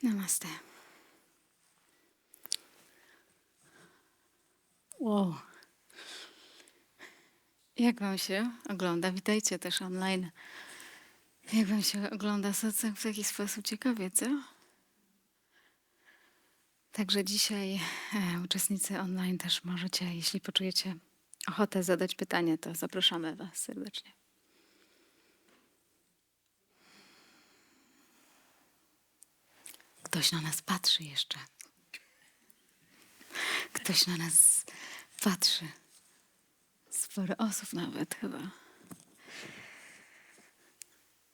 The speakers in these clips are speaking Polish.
Namaste. Wow. Jak wam się ogląda? Witajcie też online. Jak wam się ogląda Satsang w taki sposób? Ciekawie, co? Także dzisiaj uczestnicy online też możecie, jeśli poczujecie ochotę zadać pytanie, to zapraszamy was serdecznie. Ktoś na nas patrzy jeszcze. Ktoś na nas patrzy. Sporo osób nawet chyba.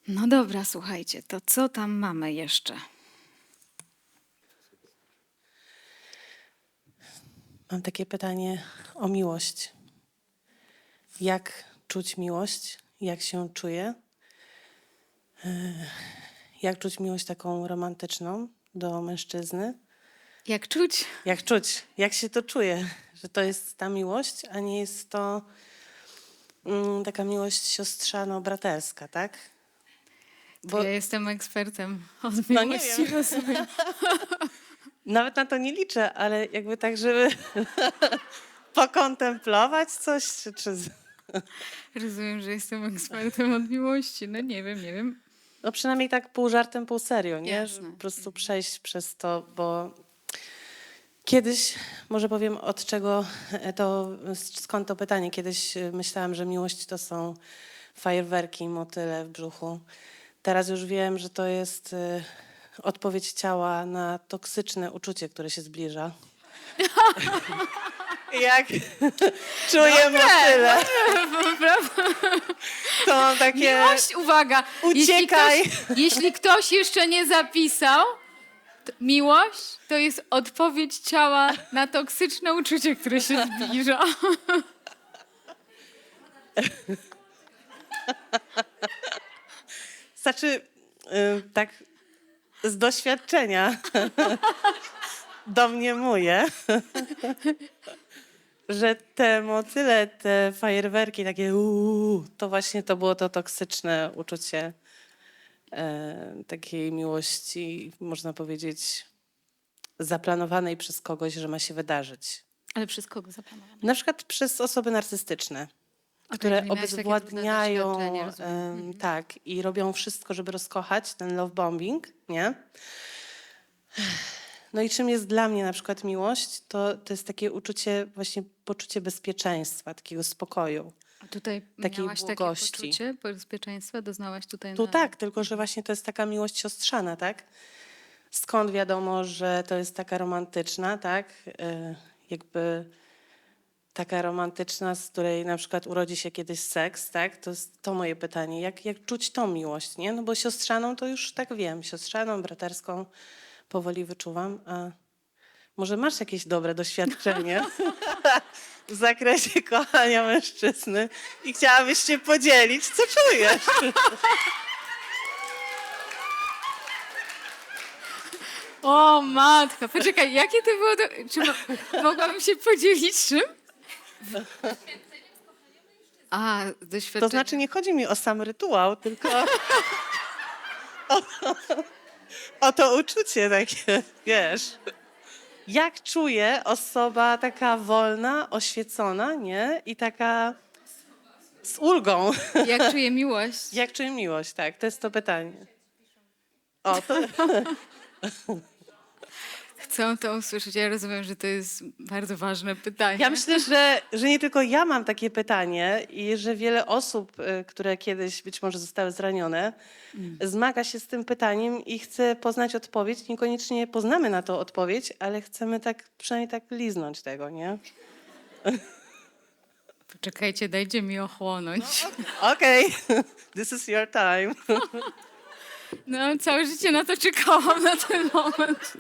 No dobra, słuchajcie, to co tam mamy jeszcze? Mam takie pytanie o miłość. Jak czuć miłość? Jak się czuję? Jak czuć miłość taką romantyczną do mężczyzny? Jak czuć? Jak czuć? Jak się to czuje? Że to jest ta miłość, a nie jest to taka miłość siostrzano-braterska, tak? Bo ja jestem ekspertem od No nie miłości, wiem. rozumiem. Nawet na to nie liczę, ale jakby tak, żeby pokontemplować coś, czy... Rozumiem, że jestem ekspertem od miłości. No nie wiem. No przynajmniej tak pół żartem, pół serio, nie? Jasne. Żeby po prostu przejść przez to, bo kiedyś, może powiem od czego to, skąd to pytanie. Kiedyś myślałam, że miłość to są fajerwerki, motyle w brzuchu. Teraz już wiem, że to jest odpowiedź ciała na toksyczne uczucie, które się zbliża. Jak czuję motyle, to mam takie... Miłość, uwaga! Uciekaj! Jeśli ktoś jeszcze nie zapisał, to miłość to jest odpowiedź ciała na toksyczne uczucie, które się zbliża. Znaczy, tak z doświadczenia domniemuję, że te motyle, te fajerwerki, takie to właśnie to było to toksyczne uczucie takiej miłości, można powiedzieć, zaplanowanej przez kogoś, że ma się wydarzyć. Ale przez kogo zaplanowane? Na przykład przez osoby narcystyczne, które czyli miałaś takie trudne obezwładniają, doświadczenie, rozumiem. tak, i robią wszystko, żeby rozkochać, ten love bombing, nie? No i czym jest dla mnie na przykład miłość, to jest takie uczucie, właśnie poczucie bezpieczeństwa, takiego spokoju. A tutaj takiej miałaś takie błogości. poczucie bezpieczeństwa? Doznałaś tutaj Tu na... tak, tylko że właśnie to jest taka miłość siostrzana, tak? Skąd wiadomo, że to jest taka romantyczna, tak? Jakby taka romantyczna, z której na przykład urodzi się kiedyś seks, tak? To jest to moje pytanie. Jak czuć tą miłość, nie? No bo siostrzaną to już tak wiem. Siostrzaną, braterską powoli wyczuwam. A może masz jakieś dobre doświadczenie w zakresie kochania mężczyzny i chciałabyś się podzielić, co czujesz? O matka, poczekaj, jakie to było... Czy mogłabym się podzielić czym? A, doświadczenie. To znaczy nie chodzi mi o sam rytuał, tylko o to uczucie takie, wiesz. Jak czuje osoba taka wolna, oświecona, nie? I taka z ulgą. Jak czuję miłość? Jak czuje miłość, tak? To jest to pytanie. O, to... Chcę to usłyszeć. Ja rozumiem, że to jest bardzo ważne pytanie. Ja myślę, że nie tylko ja mam takie pytanie i że wiele osób, które kiedyś być może zostały zranione, zmaga się z tym pytaniem i chce poznać odpowiedź. Niekoniecznie poznamy na to odpowiedź, ale chcemy tak, przynajmniej tak liznąć tego, nie? Poczekajcie, dajcie mi ochłonąć. Okej, this is your time. No, całe życie na to czekałam, na ten moment.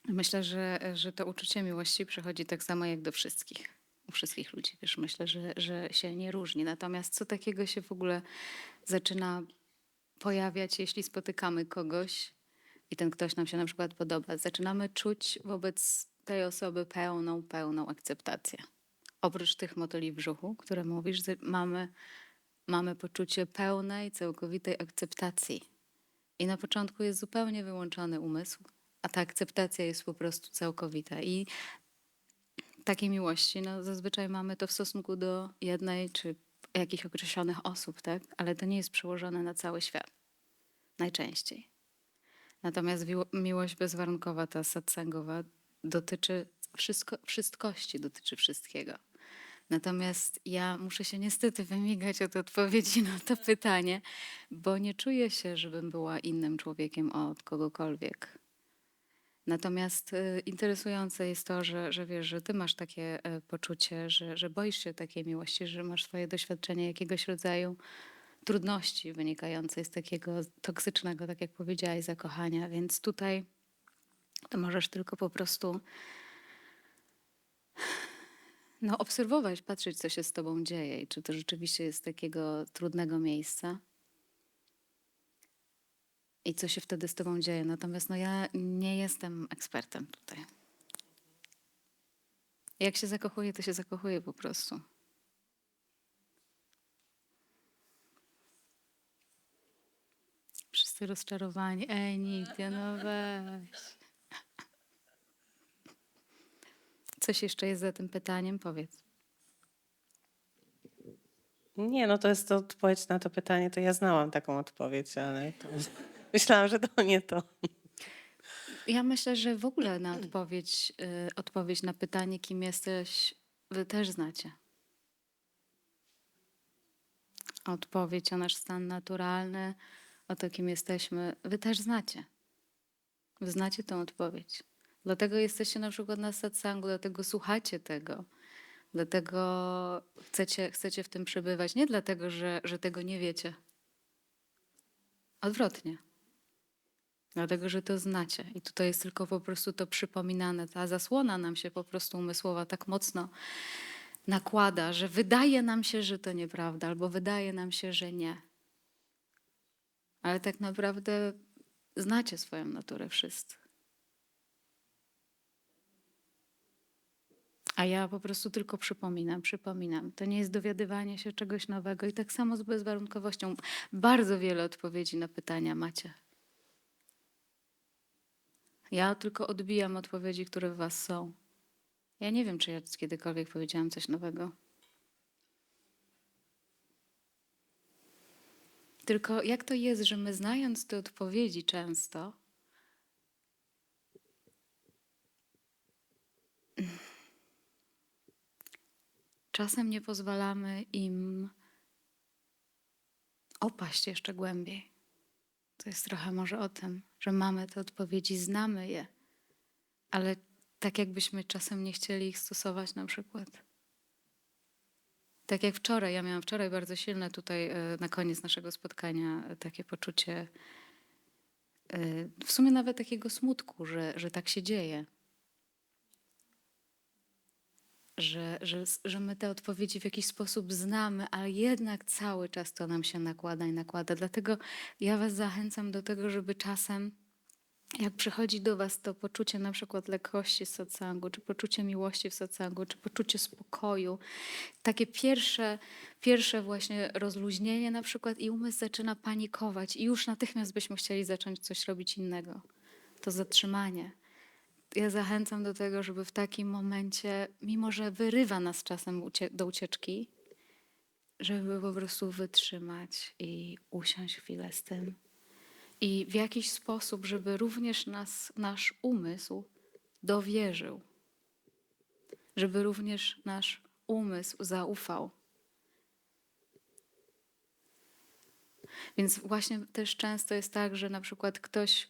Myślę, że to uczucie miłości przychodzi tak samo jak do wszystkich. U wszystkich ludzi, wiesz, myślę, że się nie różni. Natomiast co takiego się w ogóle zaczyna pojawiać, jeśli spotykamy kogoś i ten ktoś nam się na przykład podoba? Zaczynamy czuć wobec tej osoby pełną akceptację. oprócz tych motyli w brzuchu, które mówisz, mamy poczucie pełnej, całkowitej akceptacji. I na początku jest zupełnie wyłączony umysł, a ta akceptacja jest po prostu całkowita. I takiej miłości, no zazwyczaj mamy to w stosunku do jednej czy jakichś określonych osób, tak? Ale to nie jest przełożone na cały świat. Najczęściej. Natomiast miłość bezwarunkowa, ta satsangowa, dotyczy wszystkości, dotyczy wszystkiego. Natomiast ja muszę się niestety wymigać od odpowiedzi na to pytanie, bo nie czuję się, żebym była innym człowiekiem od kogokolwiek. Natomiast interesujące jest to, że wiesz, że ty masz takie poczucie, że boisz się takiej miłości, że masz swoje doświadczenie jakiegoś rodzaju trudności wynikającej z takiego toksycznego, tak jak powiedziałaś, zakochania. Więc tutaj to możesz tylko po prostu no, obserwować, patrzeć, co się z tobą dzieje i czy to rzeczywiście jest z takiego trudnego miejsca i co się wtedy z tobą dzieje. Natomiast no, ja nie jestem ekspertem tutaj. Jak się zakochuje, to się zakochuje po prostu. Wszyscy rozczarowani. Ej, nigdy, no weź. Coś jeszcze jest za tym pytaniem? Powiedz. Nie, no to jest odpowiedź na to pytanie, to ja znałam taką odpowiedź, ale to myślałam, że to nie to. Ja myślę, że w ogóle na odpowiedź na pytanie, kim jesteś, wy też znacie. Odpowiedź o nasz stan naturalny, o to, kim jesteśmy, wy też znacie. Wy znacie tą odpowiedź. Dlatego jesteście na przykład na satsangu, dlatego słuchacie tego. Dlatego chcecie w tym przebywać. Nie dlatego, że tego nie wiecie. Odwrotnie. Dlatego, że to znacie. I tutaj jest tylko po prostu to przypominane. Ta zasłona nam się po prostu umysłowa tak mocno nakłada, że wydaje nam się, że to nieprawda, albo wydaje nam się, że nie. Ale tak naprawdę znacie swoją naturę wszyscy. A ja po prostu tylko przypominam. To nie jest dowiadywanie się czegoś nowego. I tak samo z bezwarunkowością. Bardzo wiele odpowiedzi na pytania macie. Ja tylko odbijam odpowiedzi, które w was są. Ja nie wiem, czy ja kiedykolwiek powiedziałam coś nowego. Tylko jak to jest, że my znając te odpowiedzi często, czasem nie pozwalamy im opaść jeszcze głębiej. To jest trochę może o tym, że mamy te odpowiedzi, znamy je, ale tak jakbyśmy czasem nie chcieli ich stosować na przykład. Tak jak wczoraj, ja miałam wczoraj bardzo silne tutaj na koniec naszego spotkania takie poczucie w sumie nawet takiego smutku, że tak się dzieje. Że my te odpowiedzi w jakiś sposób znamy, ale jednak cały czas to nam się nakłada i nakłada. Dlatego ja was zachęcam do tego, żeby czasem, jak przychodzi do was to poczucie na przykład lekkości z satsangu, czy poczucie miłości w satsangu, czy poczucie spokoju, takie pierwsze właśnie rozluźnienie na przykład i umysł zaczyna panikować i już natychmiast byśmy chcieli zacząć coś robić innego. To zatrzymanie. Ja zachęcam do tego, żeby w takim momencie, mimo że wyrywa nas czasem do ucieczki, żeby po prostu wytrzymać i usiąść chwilę z tym. I w jakiś sposób, żeby również nasz umysł dowierzył. Żeby również nasz umysł zaufał. Więc właśnie też często jest tak, że na przykład ktoś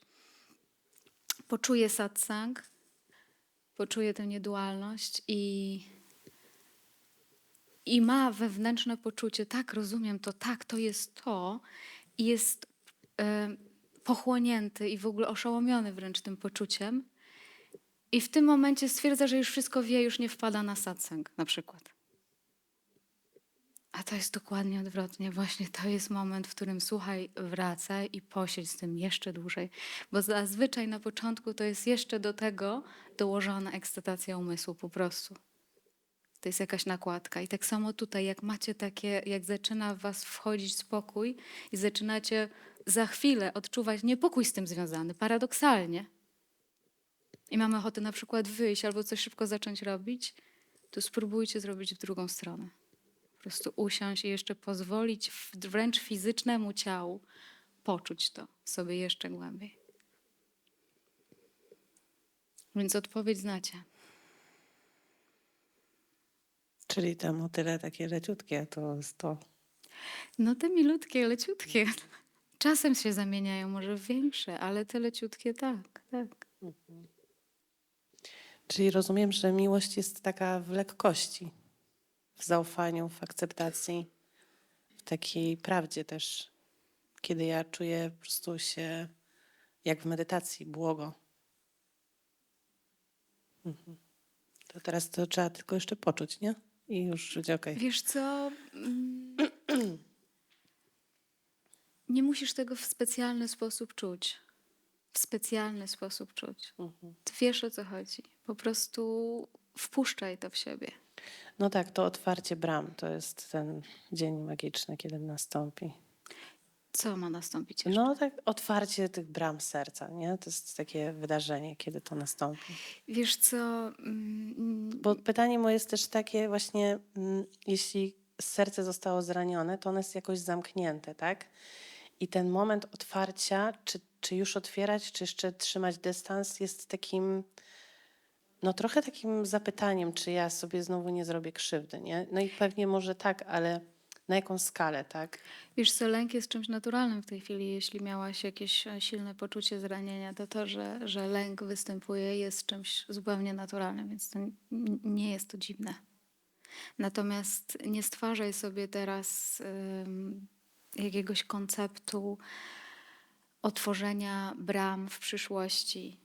poczuje satsang, poczuje tę niedualność i ma wewnętrzne poczucie, tak, rozumiem to, tak, to jest to i jest pochłonięty i w ogóle oszołomiony wręcz tym poczuciem i w tym momencie stwierdza, że już wszystko wie, już nie wpada na satsang na przykład. A to jest dokładnie odwrotnie. Właśnie to jest moment, w którym słuchaj, wracaj i posiedź z tym jeszcze dłużej. Bo zazwyczaj na początku to jest jeszcze do tego dołożona ekscytacja umysłu po prostu. To jest jakaś nakładka. I tak samo tutaj, jak macie takie, jak zaczyna w was wchodzić spokój i zaczynacie za chwilę odczuwać niepokój z tym związany, paradoksalnie. I mamy ochotę na przykład wyjść albo coś szybko zacząć robić, to spróbujcie zrobić w drugą stronę. Po prostu usiąść i jeszcze pozwolić wręcz fizycznemu ciału poczuć to sobie jeszcze głębiej. Więc odpowiedź znacie. Czyli te motyle takie leciutkie to jest to. No te milutkie, leciutkie. Czasem się zamieniają może w większe, ale te leciutkie tak, tak. Czyli rozumiem, że miłość jest taka w lekkości, w zaufaniu, w akceptacji, w takiej prawdzie też. Kiedy ja czuję po prostu się jak w medytacji, błogo. To teraz to trzeba tylko jeszcze poczuć, nie? I już będzie okej. Wiesz co? Nie musisz tego w specjalny sposób czuć. W specjalny sposób czuć. Ty wiesz, o co chodzi. Po prostu wpuszczaj to w siebie. No tak, to otwarcie bram to jest ten dzień magiczny, kiedy nastąpi. Co ma nastąpić jeszcze? No tak, otwarcie tych bram serca, nie? To jest takie wydarzenie, kiedy to nastąpi. Wiesz co? Bo pytanie moje jest też takie właśnie, jeśli serce zostało zranione, to ono jest jakoś zamknięte, tak? I ten moment otwarcia, czy już otwierać, czy jeszcze trzymać dystans, jest takim, no trochę takim zapytaniem, czy ja sobie znowu nie zrobię krzywdy, nie? No i pewnie może tak, ale na jaką skalę, tak? Wiesz co, lęk jest czymś naturalnym w tej chwili. Jeśli miałaś jakieś silne poczucie zranienia, to, że lęk występuje, jest czymś zupełnie naturalnym, więc to nie jest to dziwne. Natomiast nie stwarzaj sobie teraz jakiegoś konceptu otworzenia bram w przyszłości.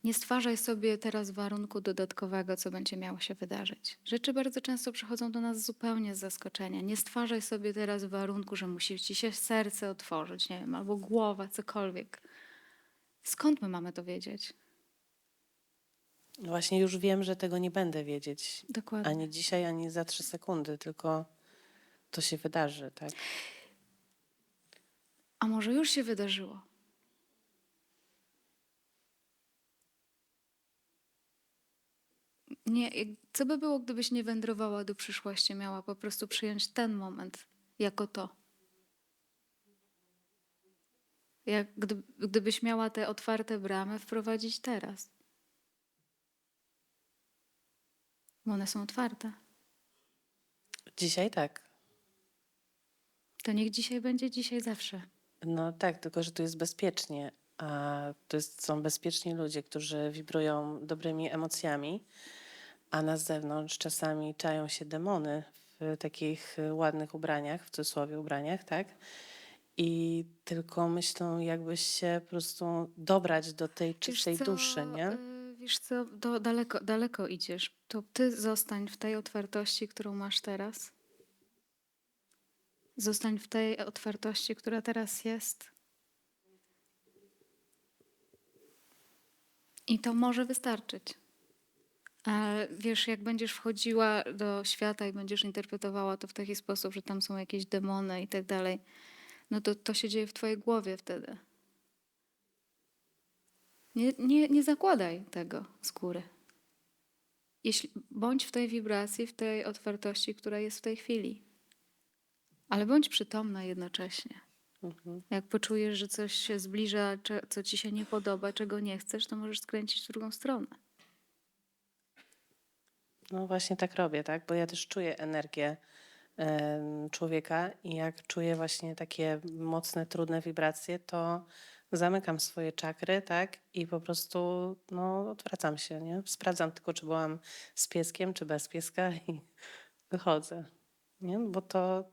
Nie stwarzaj sobie teraz warunku dodatkowego, co będzie miało się wydarzyć. Rzeczy bardzo często przychodzą do nas zupełnie z zaskoczenia. Nie stwarzaj sobie teraz warunku, że musi ci się serce otworzyć, nie wiem, albo głowa, cokolwiek. Skąd my mamy to wiedzieć? No właśnie już wiem, że tego nie będę wiedzieć Dokładnie. ani dzisiaj, ani za 3 sekundy, tylko to się wydarzy, tak? A może już się wydarzyło? Nie, co by było, gdybyś nie wędrowała do przyszłości, miała po prostu przyjąć ten moment jako to? Gdybyś miała te otwarte bramy wprowadzić teraz. Bo one są otwarte. Dzisiaj tak. To niech dzisiaj będzie, dzisiaj zawsze. No tak, tylko że tu jest bezpiecznie, a są bezpieczni ludzie, którzy wibrują dobrymi emocjami, a na zewnątrz czasami czają się demony w takich ładnych ubraniach, w cudzysłowie ubraniach, tak? I tylko myślą, jakbyś się po prostu dobrać do tej czystej duszy, nie? Wiesz co, daleko, daleko idziesz. To ty zostań w tej otwartości, którą masz teraz. Zostań w tej otwartości, która teraz jest. I to może wystarczyć. A wiesz, jak będziesz wchodziła do świata i będziesz interpretowała to w taki sposób, że tam są jakieś demony i tak dalej, no to się dzieje w twojej głowie wtedy. Nie zakładaj tego z góry. Bądź w tej wibracji, w tej otwartości, która jest w tej chwili. Ale bądź przytomna jednocześnie. Jak poczujesz, że coś się zbliża, co ci się nie podoba, czego nie chcesz, to możesz skręcić w drugą stronę. No właśnie tak robię, tak? Bo ja też czuję energię człowieka i jak czuję właśnie takie mocne, trudne wibracje, to zamykam swoje czakry, tak? I po prostu no, odwracam się, nie? Sprawdzam tylko, czy byłam z pieskiem, czy bez pieska i wychodzę, nie? Bo to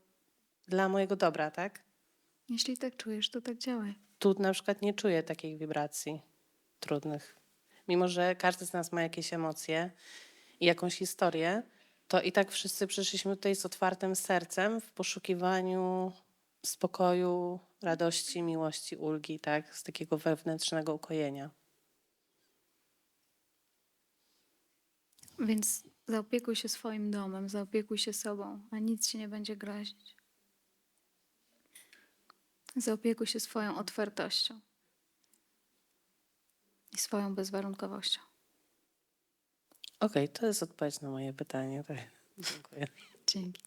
dla mojego dobra, tak? Jeśli tak czujesz, to tak działaj. Tu na przykład nie czuję takich wibracji trudnych. Mimo że każdy z nas ma jakieś emocje i jakąś historię, to i tak wszyscy przyszliśmy tutaj z otwartym sercem w poszukiwaniu spokoju, radości, miłości, ulgi, tak? Z takiego wewnętrznego ukojenia. Więc Zaopiekuj się swoim domem, zaopiekuj się sobą, a nic ci nie będzie grozić. Zaopiekuj się swoją otwartością i swoją bezwarunkowością. Okej, to jest odpowiedź na moje pytanie. Tak. Dziękuję. Dzięki.